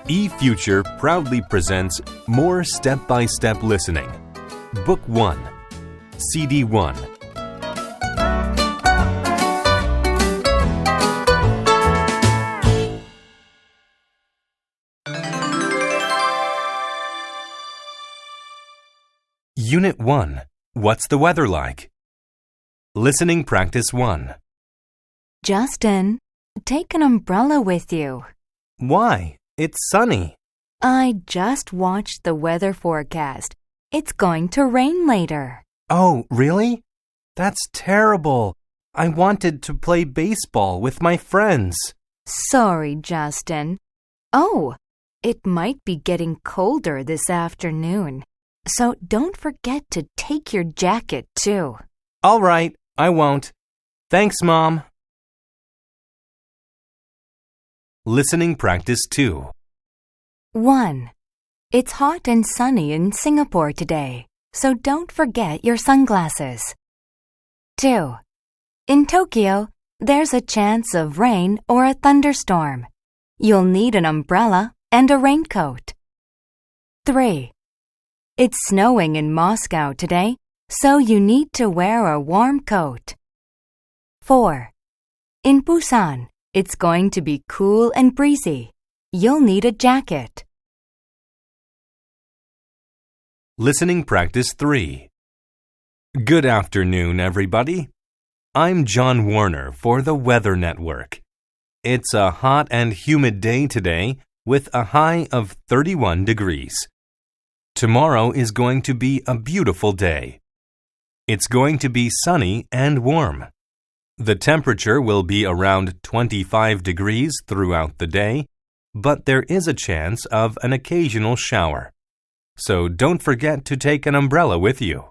eFuture proudly presents More Step-by-Step Listening. Book 1, CD 1. Unit 1. What's the weather like? Listening Practice 1. Justin, take an umbrella with you. Why? It's sunny. I just watched the weather forecast. It's going to rain later. Oh, really? That's terrible. I wanted to play baseball with my friends. Sorry, Justin. Oh, it might be getting colder this afternoon. So don't forget to take your jacket, too. All right, I won't. Thanks, Mom. Listening Practice 2. 1. It's hot and sunny in Singapore today, so don't forget your sunglasses. 2. In Tokyo, there's a chance of rain or a thunderstorm. You'll need an umbrella and a raincoat. 3. It's snowing in Moscow today, so you need to wear a warm coat. 4. In Busan, it's going to be cool and breezy. You'll need a jacket. Listening Practice 3. Good afternoon, everybody. I'm John Warner for the Weather Network. It's a hot and humid day today with a high of 31 degrees. Tomorrow is going to be a beautiful day. It's going to be sunny and warm. The temperature will be around 25 degrees throughout the day, but there is a chance of an occasional shower. So don't forget to take an umbrella with you.